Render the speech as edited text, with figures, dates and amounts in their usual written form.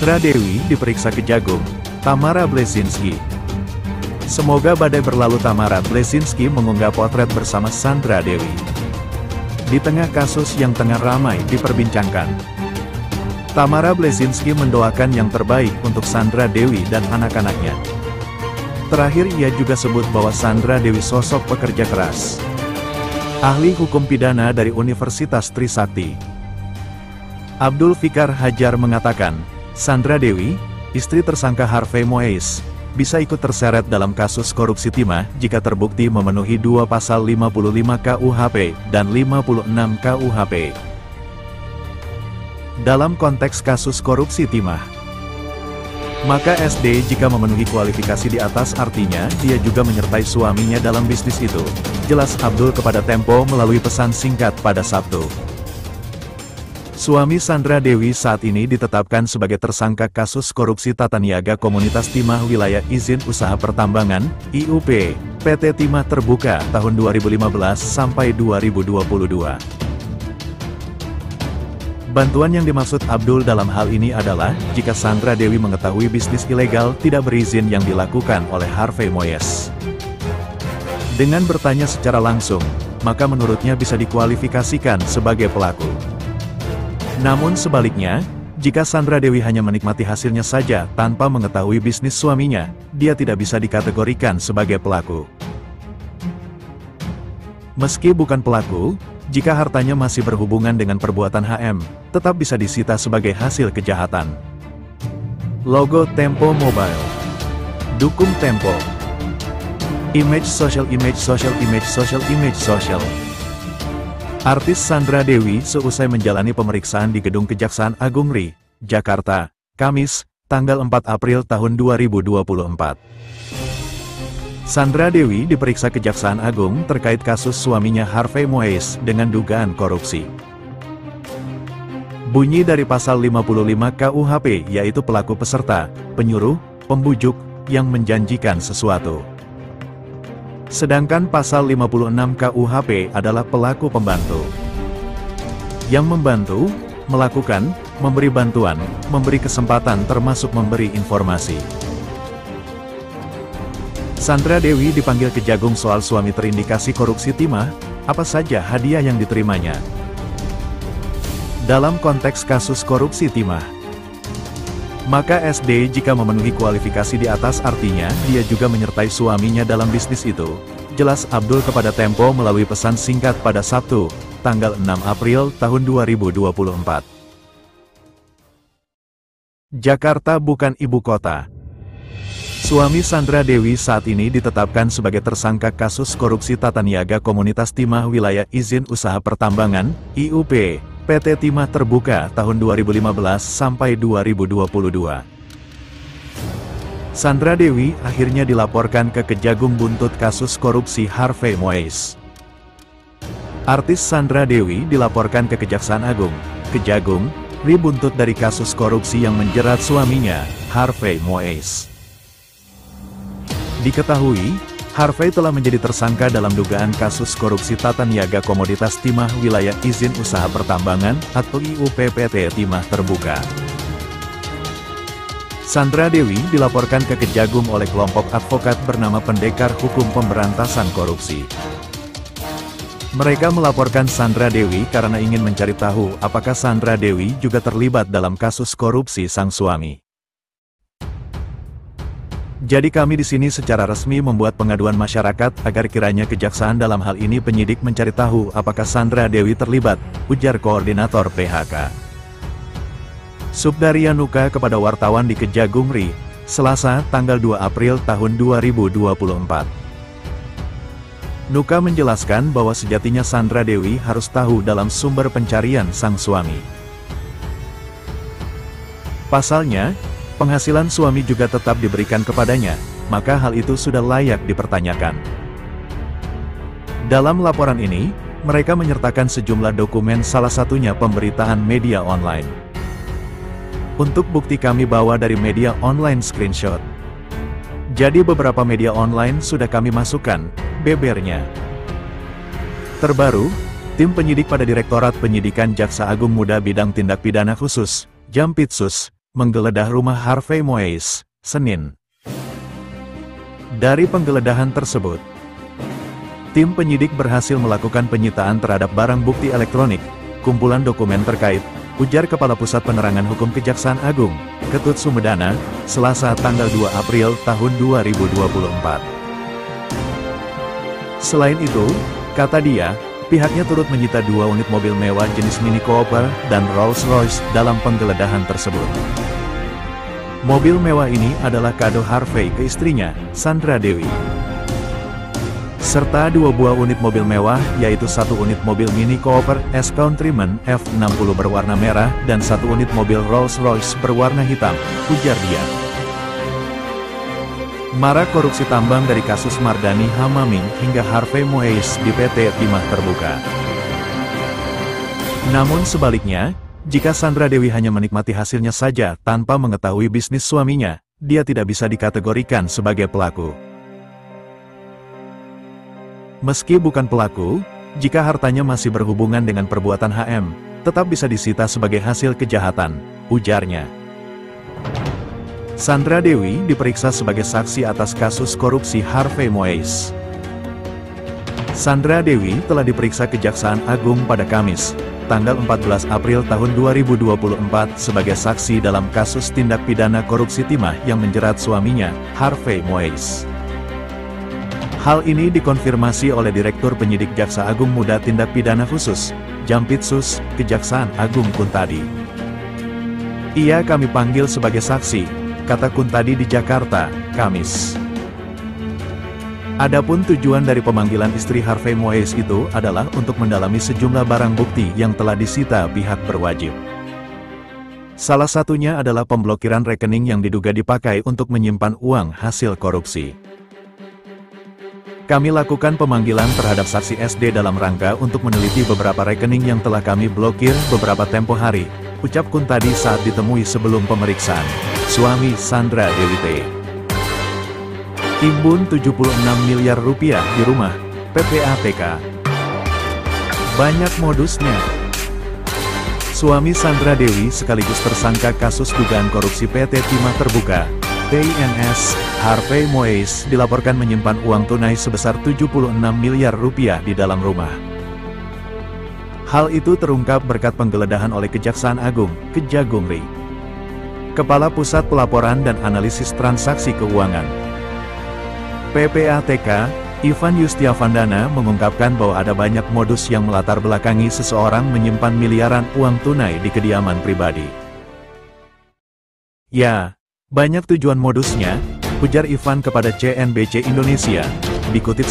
Sandra Dewi diperiksa Kejagung, Tamara Bleszynsky. Semoga badai berlalu. Tamara Bleszynsky mengunggah potret bersama Sandra Dewi. Di tengah kasus yang tengah ramai diperbincangkan, Tamara Bleszynsky mendoakan yang terbaik untuk Sandra Dewi dan anak-anaknya. Terakhir ia juga sebut bahwa Sandra Dewi sosok pekerja keras. Ahli hukum pidana dari Universitas Trisakti, Abdul Fikar Hajar mengatakan, Sandra Dewi, istri tersangka Harvey Moise, bisa ikut terseret dalam kasus korupsi timah jika terbukti memenuhi dua pasal 55 KUHP dan 56 KUHP. Dalam konteks kasus korupsi timah, maka SD jika memenuhi kualifikasi di atas artinya dia juga menyertai suaminya dalam bisnis itu, jelas Abdul kepada Tempo melalui pesan singkat pada Sabtu. Suami Sandra Dewi saat ini ditetapkan sebagai tersangka kasus korupsi tata niaga Komunitas Timah Wilayah Izin Usaha Pertambangan, IUP, PT Timah Terbuka tahun 2015 sampai 2022. Bantuan yang dimaksud Abdul dalam hal ini adalah, jika Sandra Dewi mengetahui bisnis ilegal tidak berizin yang dilakukan oleh Harvey Moise. Dengan bertanya secara langsung, maka menurutnya bisa dikualifikasikan sebagai pelaku. Namun sebaliknya, jika Sandra Dewi hanya menikmati hasilnya saja tanpa mengetahui bisnis suaminya, dia tidak bisa dikategorikan sebagai pelaku. Meski bukan pelaku, jika hartanya masih berhubungan dengan perbuatan HM, tetap bisa disita sebagai hasil kejahatan. Logo Tempo Mobile. Dukung Tempo. Image social. Artis Sandra Dewi seusai menjalani pemeriksaan di Gedung Kejaksaan Agung RI, Jakarta, Kamis, tanggal 4 April tahun 2024. Sandra Dewi diperiksa Kejaksaan Agung terkait kasus suaminya Harvey Moise dengan dugaan korupsi. Bunyi dari pasal 55 KUHP yaitu pelaku peserta, penyuruh, pembujuk, yang menjanjikan sesuatu. Sedangkan pasal 56 KUHP adalah pelaku pembantu. Yang membantu, melakukan, memberi bantuan, memberi kesempatan termasuk memberi informasi. Sandra Dewi dipanggil Kejagung soal suami terindikasi korupsi timah, apa saja hadiah yang diterimanya. Dalam konteks kasus korupsi timah, maka SD jika memenuhi kualifikasi di atas artinya dia juga menyertai suaminya dalam bisnis itu, jelas Abdul kepada Tempo melalui pesan singkat pada Sabtu, tanggal 6 April tahun 2024. Jakarta bukan ibu kota. Suami Sandra Dewi saat ini ditetapkan sebagai tersangka kasus korupsi tata niaga Komunitas Timah Wilayah Izin Usaha Pertambangan, IUP, PT Timah Terbuka tahun 2015 sampai 2022. Sandra Dewi akhirnya dilaporkan ke Kejagung buntut kasus korupsi Harvey Moise. Artis Sandra Dewi dilaporkan ke Kejaksaan Agung, Kejagung, RI buntut dari kasus korupsi yang menjerat suaminya, Harvey Moise. Diketahui, Harvey telah menjadi tersangka dalam dugaan kasus korupsi tata niaga Komoditas Timah Wilayah Izin Usaha Pertambangan atau IUP PT Timah Terbuka. Sandra Dewi dilaporkan ke Kejagung oleh kelompok advokat bernama Pendekar Hukum Pemberantasan Korupsi. Mereka melaporkan Sandra Dewi karena ingin mencari tahu apakah Sandra Dewi juga terlibat dalam kasus korupsi sang suami. Jadi kami di sini secara resmi membuat pengaduan masyarakat agar kiranya kejaksaan dalam hal ini penyidik mencari tahu apakah Sandra Dewi terlibat, ujar Koordinator PHK. Subdarya Nuka kepada wartawan di Kejagung RI, Selasa, tanggal 2 April tahun 2024. Nuka menjelaskan bahwa sejatinya Sandra Dewi harus tahu dalam sumber pencarian sang suami. Pasalnya, penghasilan suami juga tetap diberikan kepadanya, maka hal itu sudah layak dipertanyakan. Dalam laporan ini, mereka menyertakan sejumlah dokumen salah satunya pemberitaan media online. Untuk bukti kami bawa dari media online screenshot. Jadi beberapa media online sudah kami masukkan, bebernya. Terbaru, tim penyidik pada Direktorat Penyidikan Jaksa Agung Muda Bidang Tindak Pidana Khusus, Jampitsus, menggeledah rumah Harvey Moise, Senin. Dari penggeledahan tersebut, tim penyidik berhasil melakukan penyitaan terhadap barang bukti elektronik, kumpulan dokumen terkait, ujar Kepala Pusat Penerangan Hukum Kejaksaan Agung, Ketut Sumedana, Selasa tanggal 2 April tahun 2024. Selain itu, kata dia, pihaknya turut menyita 2 unit mobil mewah jenis Mini Cooper dan Rolls-Royce dalam penggeledahan tersebut. Mobil mewah ini adalah kado Harvey ke istrinya, Sandra Dewi. Serta 2 buah unit mobil mewah, yaitu 1 unit mobil Mini Cooper S Countryman F60 berwarna merah dan 1 unit mobil Rolls-Royce berwarna hitam, ujar dia. Marak korupsi tambang dari kasus Mardani Hamaming hingga Harvey Moise di PT Timah terbuka. Namun sebaliknya, jika Sandra Dewi hanya menikmati hasilnya saja tanpa mengetahui bisnis suaminya, dia tidak bisa dikategorikan sebagai pelaku. Meski bukan pelaku, jika hartanya masih berhubungan dengan perbuatan HM, tetap bisa disita sebagai hasil kejahatan, ujarnya. Sandra Dewi diperiksa sebagai saksi atas kasus korupsi Harvey Moise. Sandra Dewi telah diperiksa Kejaksaan Agung pada Kamis, tanggal 14 April tahun 2024 sebagai saksi dalam kasus tindak pidana korupsi timah yang menjerat suaminya, Harvey Moise. Hal ini dikonfirmasi oleh Direktur Penyidik Jaksa Agung Muda Tindak Pidana Khusus, Jampitsus, Kejaksaan Agung Kuntadi. Ia kami panggil sebagai saksi, kata Kuntadi di Jakarta, Kamis. Adapun tujuan dari pemanggilan istri Harvey Moise itu adalah untuk mendalami sejumlah barang bukti yang telah disita pihak berwajib. Salah satunya adalah pemblokiran rekening yang diduga dipakai untuk menyimpan uang hasil korupsi. Kami lakukan pemanggilan terhadap saksi SD dalam rangka untuk meneliti beberapa rekening yang telah kami blokir beberapa tempo hari, ucap Kuntadi saat ditemui sebelum pemeriksaan suami Sandra Dewi T. Timbun 76 miliar rupiah di rumah, PPATK. Banyak modusnya. Suami Sandra Dewi sekaligus tersangka kasus dugaan korupsi PT Timah Terbuka, TINS, Harvey Moise dilaporkan menyimpan uang tunai sebesar 76 miliar rupiah di dalam rumah. Hal itu terungkap berkat penggeledahan oleh Kejaksaan Agung, Kejagungri. Kepala Pusat Pelaporan dan Analisis Transaksi Keuangan, PPATK, Ivan Yustiavandana mengungkapkan bahwa ada banyak modus yang melatar belakangi seseorang menyimpan miliaran uang tunai di kediaman pribadi. Ya, banyak tujuan modusnya, ujar Ivan kepada CNBC Indonesia, dikutip